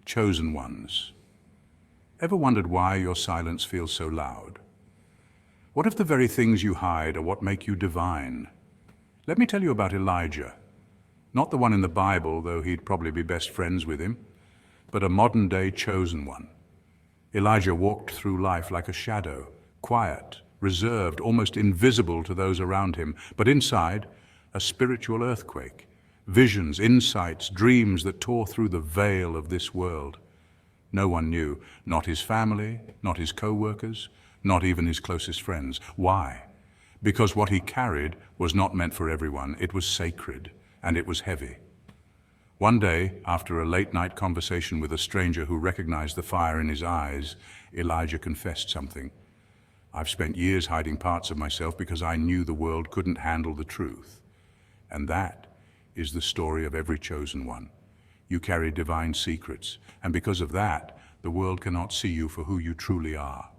chosen ones. Ever wondered why your silence feels so loud? What if the very things you hide are what make you divine? Let me tell you about Elijah. Not the one in the Bible, though he'd probably be best friends with him, but a modern-day chosen one. Elijah walked through life like a shadow, quiet, reserved, almost invisible to those around him, but inside, a spiritual earthquake. Visions, insights, dreams that tore through the veil of this world. No one knew, not his family, not his co-workers, not even his closest friends. Why? Because what he carried was not meant for everyone. It was sacred, and it was heavy. One day, after a late-night conversation with a stranger who recognized the fire in his eyes, Elijah confessed something. I've spent years hiding parts of myself because I knew the world couldn't handle the truth. And that is the story of every chosen one. You carry divine secrets, and because of that, the world cannot see you for who you truly are.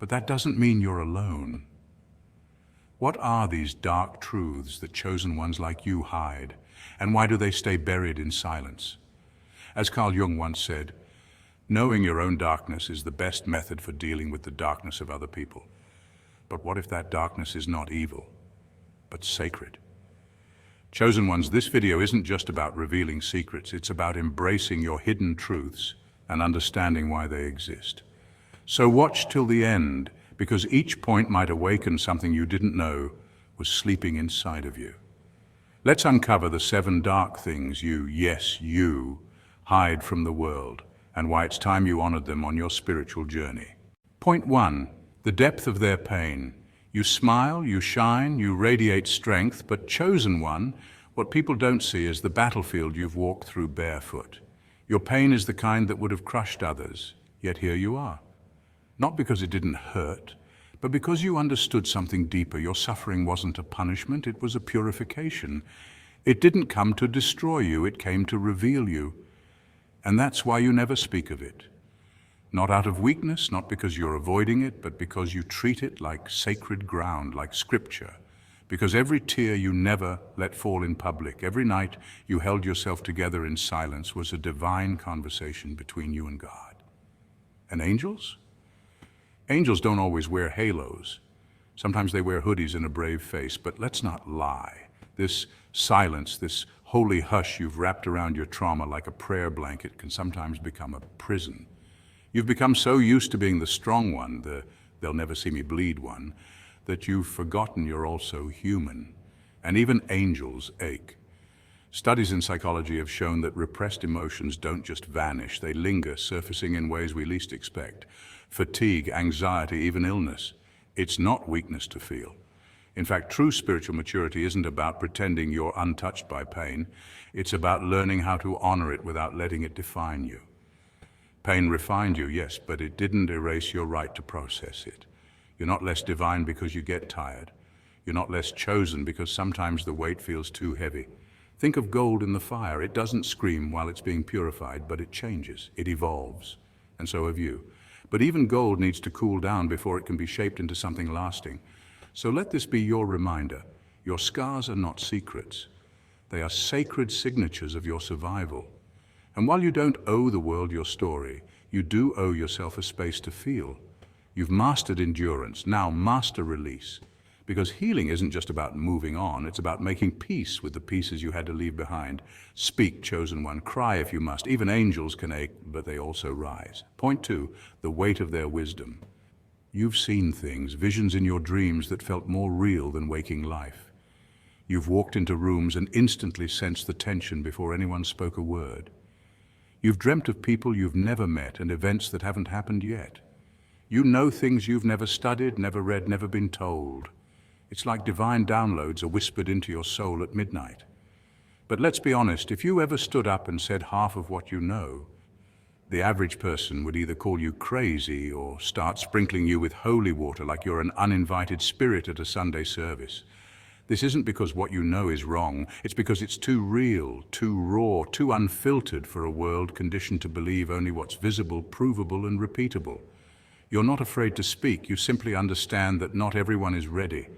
But that doesn't mean you're alone. What are these dark truths that chosen ones like you hide, and why do they stay buried in silence? As Carl Jung once said, knowing your own darkness is the best method for dealing with the darkness of other people. But what if that darkness is not evil, but sacred? Chosen ones, this video isn't just about revealing secrets, it's about embracing your hidden truths and understanding why they exist. So watch till the end, because each point might awaken something you didn't know was sleeping inside of you. Let's uncover the 7 dark things you, yes, you, hide from the world, and why it's time you honored them on your spiritual journey. Point 1, the depth of their pain. You smile, you shine, you radiate strength, but chosen one, what people don't see is the battlefield you've walked through barefoot. Your pain is the kind that would have crushed others, yet here you are. Not because it didn't hurt, but because you understood something deeper. Your suffering wasn't a punishment, it was a purification. It didn't come to destroy you, it came to reveal you. And that's why you never speak of it. Not out of weakness, not because you're avoiding it, but because you treat it like sacred ground, like scripture. Because every tear you never let fall in public, every night you held yourself together in silence was a divine conversation between you and God. And angels? Angels don't always wear halos. Sometimes they wear hoodies and a brave face, but let's not lie. This silence, this holy hush you've wrapped around your trauma like a prayer blanket can sometimes become a prison. You've become so used to being the strong one, the they'll never see me bleed one, that you've forgotten you're also human. And even angels ache. Studies in psychology have shown that repressed emotions don't just vanish, they linger, surfacing in ways we least expect. Fatigue, anxiety, even illness. It's not weakness to feel. In fact, true spiritual maturity isn't about pretending you're untouched by pain. It's about learning how to honor it without letting it define you. Pain refined you, yes, but it didn't erase your right to process it. You're not less divine because you get tired. You're not less chosen because sometimes the weight feels too heavy. Think of gold in the fire. It doesn't scream while it's being purified, but it changes, it evolves, and so have you. But even gold needs to cool down before it can be shaped into something lasting. So let this be your reminder. Your scars are not secrets. They are sacred signatures of your survival. And while you don't owe the world your story, you do owe yourself a space to feel. You've mastered endurance, now master release. Because healing isn't just about moving on, it's about making peace with the pieces you had to leave behind. Speak, chosen one, cry if you must. Even angels can ache, but they also rise. Point 2, the weight of their wisdom. You've seen things, visions in your dreams that felt more real than waking life. You've walked into rooms and instantly sensed the tension before anyone spoke a word. You've dreamt of people you've never met and events that haven't happened yet. You know things you've never studied, never read, never been told. It's like divine downloads are whispered into your soul at midnight. But let's be honest, if you ever stood up and said half of what you know, the average person would either call you crazy or start sprinkling you with holy water like you're an uninvited spirit at a Sunday service. This isn't because what you know is wrong, it's because it's too real, too raw, too unfiltered for a world conditioned to believe only what's visible, provable, and repeatable. You're not afraid to speak, you simply understand that not everyone is ready.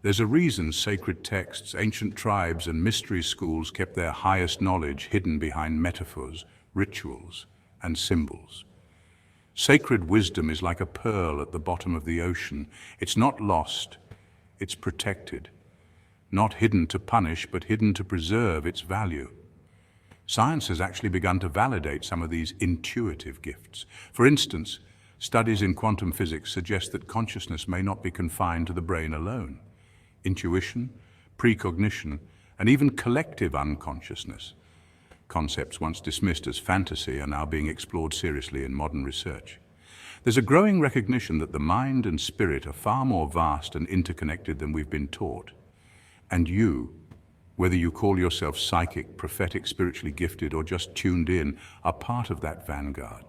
There's a reason sacred texts, ancient tribes, and mystery schools kept their highest knowledge hidden behind metaphors, rituals, and symbols. Sacred wisdom is like a pearl at the bottom of the ocean. It's not lost, it's protected. Not hidden to punish, but hidden to preserve its value. Science has actually begun to validate some of these intuitive gifts. For instance, studies in quantum physics suggest that consciousness may not be confined to the brain alone. Intuition, precognition, and even collective unconsciousness, concepts once dismissed as fantasy, are now being explored seriously in modern research. There's a growing recognition that the mind and spirit are far more vast and interconnected than we've been taught. And you, whether you call yourself psychic, prophetic, spiritually gifted, or just tuned in, are part of that vanguard.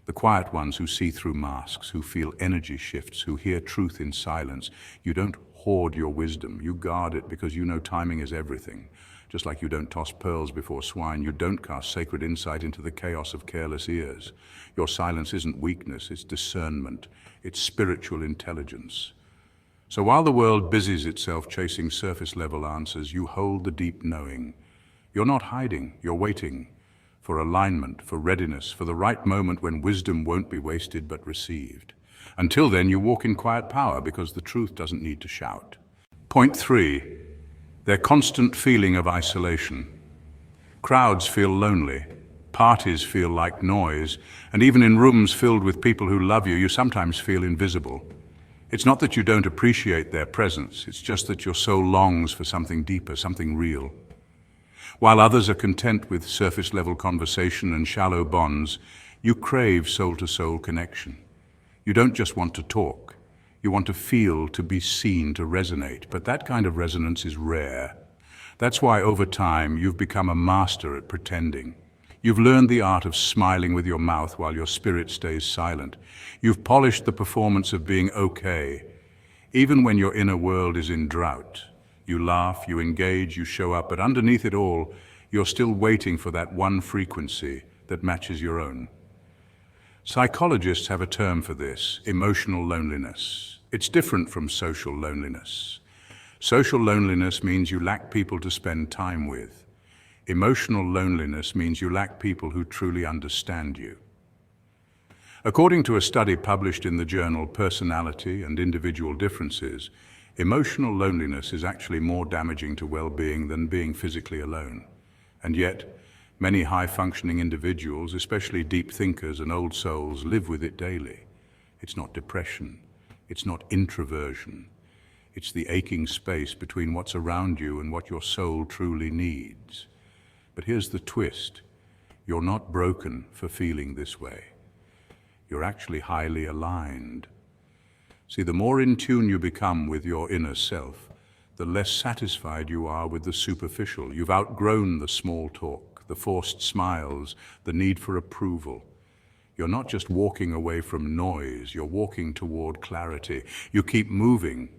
The quiet ones who see through masks, who feel energy shifts, who hear truth in silence. You don't hoard your wisdom, you guard it because you know timing is everything. Just like you don't toss pearls before swine, you don't cast sacred insight into the chaos of careless ears. Your silence isn't weakness, it's discernment, it's spiritual intelligence. So while the world busies itself chasing surface-level answers, you hold the deep knowing. You're not hiding, you're waiting for alignment, for readiness, for the right moment when wisdom won't be wasted but received. Until then, you walk in quiet power because the truth doesn't need to shout. Point 3, their constant feeling of isolation. Crowds feel lonely, parties feel like noise, and even in rooms filled with people who love you, you sometimes feel invisible. It's not that you don't appreciate their presence, it's just that your soul longs for something deeper, something real. While others are content with surface-level conversation and shallow bonds, you crave soul-to-soul connection. You don't just want to talk, you want to feel, to be seen, to resonate, but that kind of resonance is rare. That's why over time you've become a master at pretending. You've learned the art of smiling with your mouth while your spirit stays silent. You've polished the performance of being okay, even when your inner world is in drought. You laugh, you engage, you show up, but underneath it all, you're still waiting for that one frequency that matches your own. Psychologists have a term for this: emotional loneliness. It's different from social loneliness. Social loneliness means you lack people to spend time with. Emotional loneliness means you lack people who truly understand you. According to a study published in the journal Personality and Individual Differences, emotional loneliness is actually more damaging to well-being than being physically alone. And yet, many high-functioning individuals, especially deep thinkers and old souls, live with it daily. It's not depression. It's not introversion. It's the aching space between what's around you and what your soul truly needs. But here's the twist. You're not broken for feeling this way. You're actually highly aligned. See, the more in tune you become with your inner self, the less satisfied you are with the superficial. You've outgrown the small talk, the forced smiles, the need for approval. You're not just walking away from noise, you're walking toward clarity. You keep moving,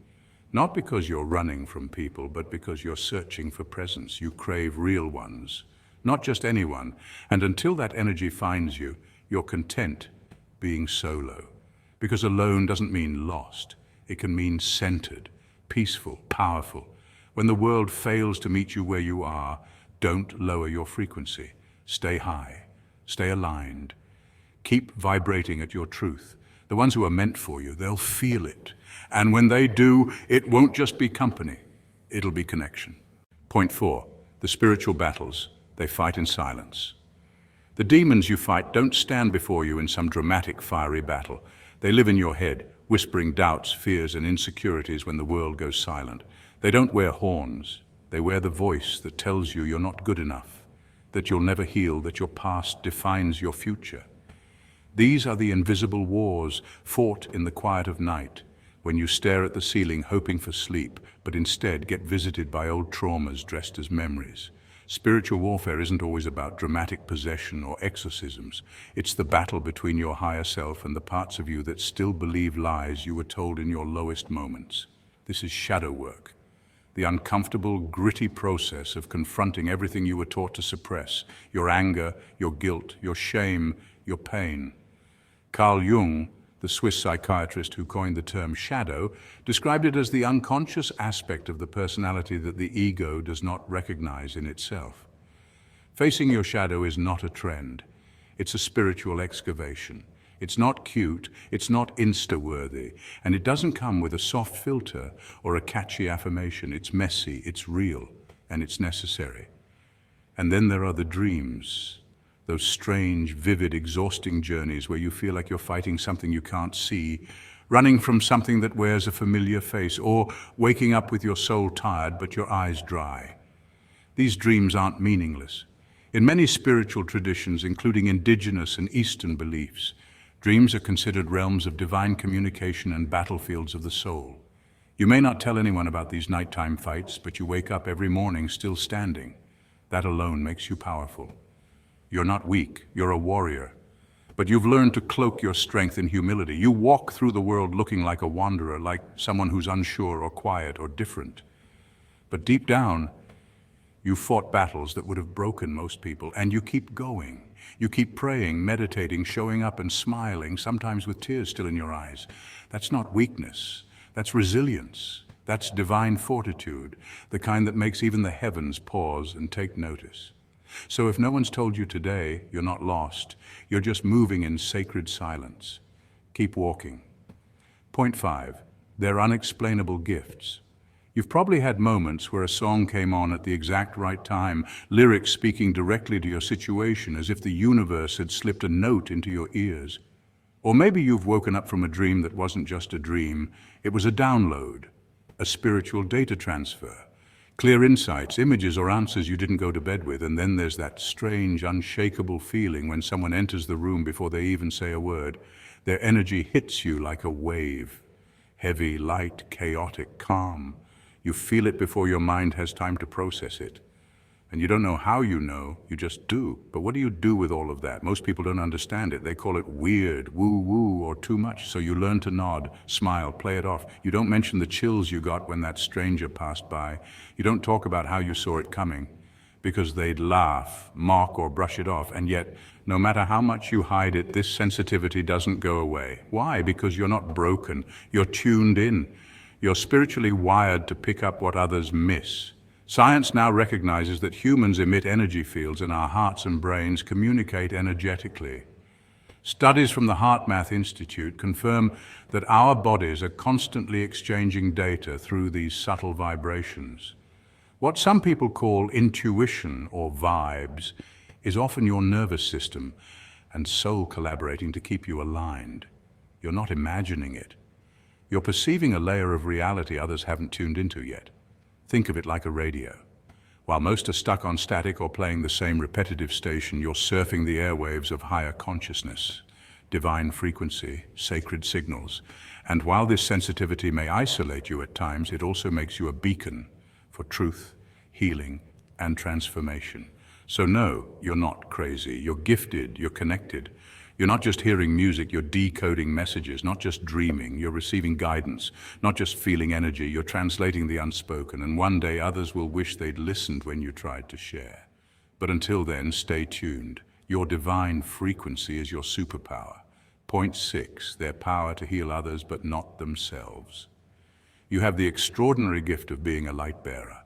not because you're running from people, but because you're searching for presence. You crave real ones, not just anyone. And until that energy finds you, you're content being solo. Because alone doesn't mean lost. It can mean centered, peaceful, powerful. When the world fails to meet you where you are, don't lower your frequency. Stay high, stay aligned. Keep vibrating at your truth. The ones who are meant for you, they'll feel it. And when they do, it won't just be company, it'll be connection. Point 4, the spiritual battles, they fight in silence. The demons you fight don't stand before you in some dramatic, fiery battle. They live in your head, whispering doubts, fears, and insecurities when the world goes silent. They don't wear horns. They wear the voice that tells you you're not good enough, that you'll never heal, that your past defines your future. These are the invisible wars fought in the quiet of night, when you stare at the ceiling hoping for sleep, but instead get visited by old traumas dressed as memories. Spiritual warfare isn't always about dramatic possession or exorcisms. It's the battle between your higher self and the parts of you that still believe lies you were told in your lowest moments. This is shadow work, the uncomfortable, gritty process of confronting everything you were taught to suppress: your anger, your guilt, your shame, your pain. Carl Jung, the Swiss psychiatrist who coined the term shadow, described it as the unconscious aspect of the personality that the ego does not recognize in itself. Facing your shadow is not a trend. It's a spiritual excavation. It's not cute, it's not Insta-worthy, and it doesn't come with a soft filter or a catchy affirmation. It's messy, it's real, and it's necessary. And then there are the dreams, those strange, vivid, exhausting journeys where you feel like you're fighting something you can't see, running from something that wears a familiar face, or waking up with your soul tired but your eyes dry. These dreams aren't meaningless. In many spiritual traditions, including indigenous and Eastern beliefs, dreams are considered realms of divine communication and battlefields of the soul. You may not tell anyone about these nighttime fights, but you wake up every morning still standing. That alone makes you powerful. You're not weak, you're a warrior. But you've learned to cloak your strength in humility. You walk through the world looking like a wanderer, like someone who's unsure or quiet or different. But deep down, you fought battles that would have broken most people, and you keep going. You keep praying, meditating, showing up and smiling, sometimes with tears still in your eyes. That's not weakness. That's resilience. That's divine fortitude, the kind that makes even the heavens pause and take notice. So if no one's told you today, you're not lost. You're just moving in sacred silence. Keep walking. Point 5, they're unexplainable gifts. You've probably had moments where a song came on at the exact right time, lyrics speaking directly to your situation as if the universe had slipped a note into your ears. Or maybe you've woken up from a dream that wasn't just a dream, it was a download, a spiritual data transfer, clear insights, images or answers you didn't go to bed with, and then there's that strange, unshakable feeling when someone enters the room before they even say a word. Their energy hits you like a wave, heavy, light, chaotic, calm. You feel it before your mind has time to process it. And you don't know how you know, you just do. But what do you do with all of that? Most people don't understand it. They call it weird, woo-woo, or too much. So you learn to nod, smile, play it off. You don't mention the chills you got when that stranger passed by. You don't talk about how you saw it coming, because they'd laugh, mock, or brush it off. And yet, no matter how much you hide it, this sensitivity doesn't go away. Why? Because you're not broken. You're tuned in. You're spiritually wired to pick up what others miss. Science now recognizes that humans emit energy fields and our hearts and brains communicate energetically. Studies from the HeartMath Institute confirm that our bodies are constantly exchanging data through these subtle vibrations. What some people call intuition or vibes is often your nervous system and soul collaborating to keep you aligned. You're not imagining it. You're perceiving a layer of reality others haven't tuned into yet. Think of it like a radio. While most are stuck on static or playing the same repetitive station, you're surfing the airwaves of higher consciousness, divine frequency, sacred signals. And while this sensitivity may isolate you at times, it also makes you a beacon for truth, healing, and transformation. So no, you're not crazy. You're gifted, you're connected. You're not just hearing music, you're decoding messages, not just dreaming, you're receiving guidance, not just feeling energy, you're translating the unspoken, and one day others will wish they'd listened when you tried to share. But until then, stay tuned. Your divine frequency is your superpower. Point 6, their power to heal others but not themselves. You have the extraordinary gift of being a light bearer.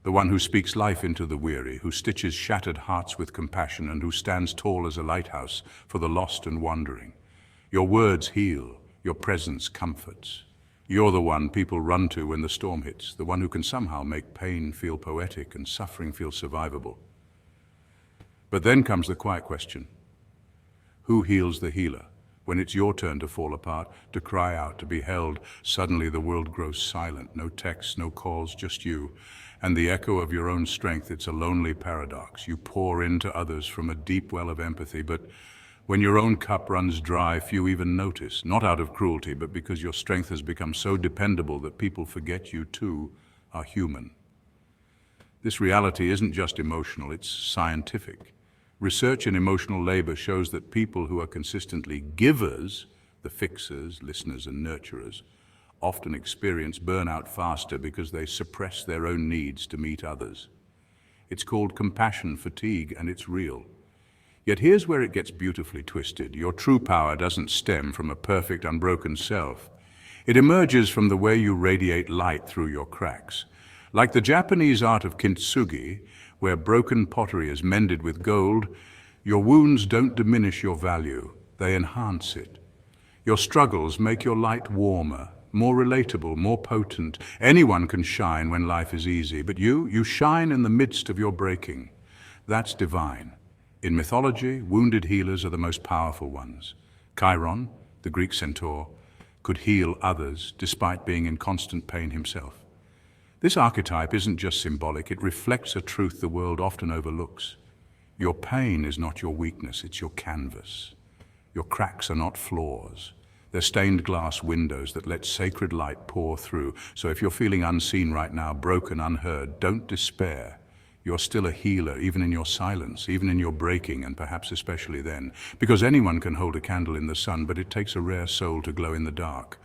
The one who speaks life into the weary, who stitches shattered hearts with compassion, and who stands tall as a lighthouse for the lost and wandering. Your words heal, your presence comforts. You're the one people run to when the storm hits, the one who can somehow make pain feel poetic and suffering feel survivable. But then comes the quiet question. Who heals the healer? When it's your turn to fall apart, to cry out, to be held, suddenly the world grows silent. No texts, no calls, just you. And the echo of your own strength, it's a lonely paradox. You pour into others from a deep well of empathy, but when your own cup runs dry, few even notice, not out of cruelty, but because your strength has become so dependable that people forget you too are human. This reality isn't just emotional, it's scientific. Research in emotional labor shows that people who are consistently givers, the fixers, listeners, and nurturers, often experience burnout faster because they suppress their own needs to meet others. It's called compassion fatigue, and it's real. Yet here's where it gets beautifully twisted. Your true power doesn't stem from a perfect, unbroken self. It emerges from the way you radiate light through your cracks. Like the Japanese art of kintsugi, where broken pottery is mended with gold, Your wounds don't diminish your value, they enhance it. Your struggles make your light warmer, more relatable, more potent. Anyone can shine when life is easy, but you shine in the midst of your breaking. That's divine. In mythology, wounded healers are the most powerful ones. Chiron, the Greek centaur, could heal others despite being in constant pain himself. This archetype isn't just symbolic, it reflects a truth the world often overlooks. Your pain is not your weakness, it's your canvas. Your cracks are not flaws. They're stained glass windows that let sacred light pour through. So if you're feeling unseen right now, broken, unheard, don't despair. You're still a healer, even in your silence, even in your breaking, and perhaps especially then. Because anyone can hold a candle in the sun, but it takes a rare soul to glow in the dark.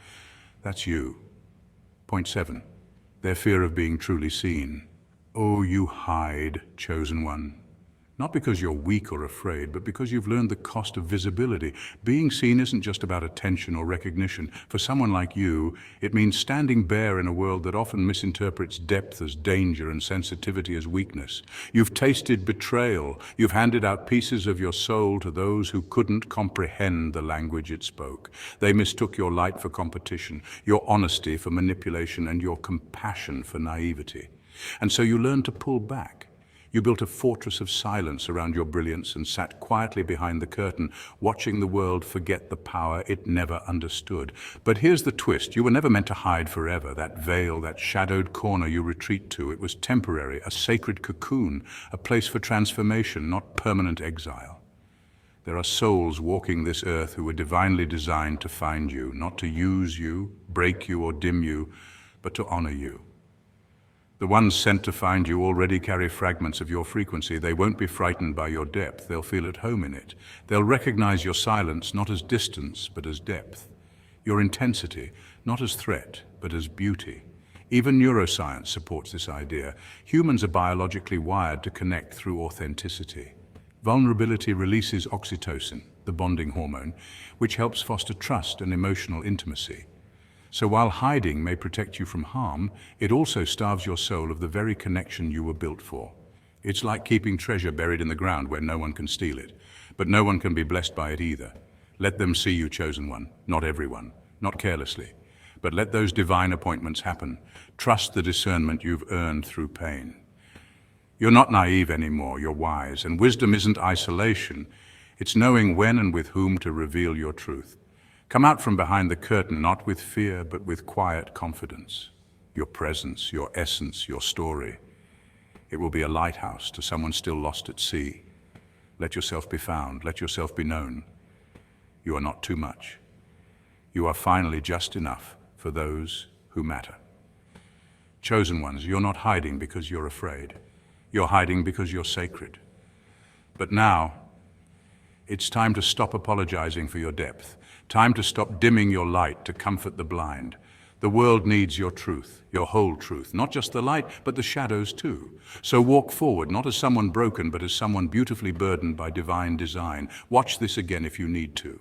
That's you. Point 7. Their fear of being truly seen. Oh, you hide, chosen one. Not because you're weak or afraid, but because you've learned the cost of visibility. Being seen isn't just about attention or recognition. For someone like you, it means standing bare in a world that often misinterprets depth as danger and sensitivity as weakness. You've tasted betrayal. You've handed out pieces of your soul to those who couldn't comprehend the language it spoke. They mistook your light for competition, your honesty for manipulation, and your compassion for naivety. And so you learned to pull back. You built a fortress of silence around your brilliance and sat quietly behind the curtain, watching the world forget the power it never understood. But here's the twist. You were never meant to hide forever. That veil, that shadowed corner you retreat to, it was temporary, a sacred cocoon, a place for transformation, not permanent exile. There are souls walking this earth who were divinely designed to find you, not to use you, break you, or dim you, but to honor you. The ones sent to find you already carry fragments of your frequency. They won't be frightened by your depth. They'll feel at home in it. They'll recognize your silence not as distance, but as depth. Your intensity, not as threat, but as beauty. Even neuroscience supports this idea. Humans are biologically wired to connect through authenticity. Vulnerability releases oxytocin, the bonding hormone, which helps foster trust and emotional intimacy. So while hiding may protect you from harm, it also starves your soul of the very connection you were built for. It's like keeping treasure buried in the ground where no one can steal it, but no one can be blessed by it either. Let them see you, chosen one, not everyone, not carelessly, but let those divine appointments happen. Trust the discernment you've earned through pain. You're not naive anymore, you're wise, and wisdom isn't isolation. It's knowing when and with whom to reveal your truth. Come out from behind the curtain, not with fear, but with quiet confidence. Your presence, your essence, your story. It will be a lighthouse to someone still lost at sea. Let yourself be found. Let yourself be known. You are not too much. You are finally just enough for those who matter. Chosen ones, you're not hiding because you're afraid. You're hiding because you're sacred. But now, it's time to stop apologizing for your depth. Time to stop dimming your light to comfort the blind. The world needs your truth, your whole truth, not just the light, but the shadows too. So walk forward, not as someone broken, but as someone beautifully burdened by divine design. Watch this again if you need to.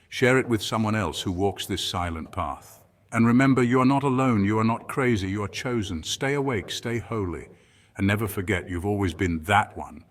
Share it with someone else who walks this silent path. And remember, you are not alone, you are not crazy, you are chosen. Stay awake, stay holy, and never forget you've always been that one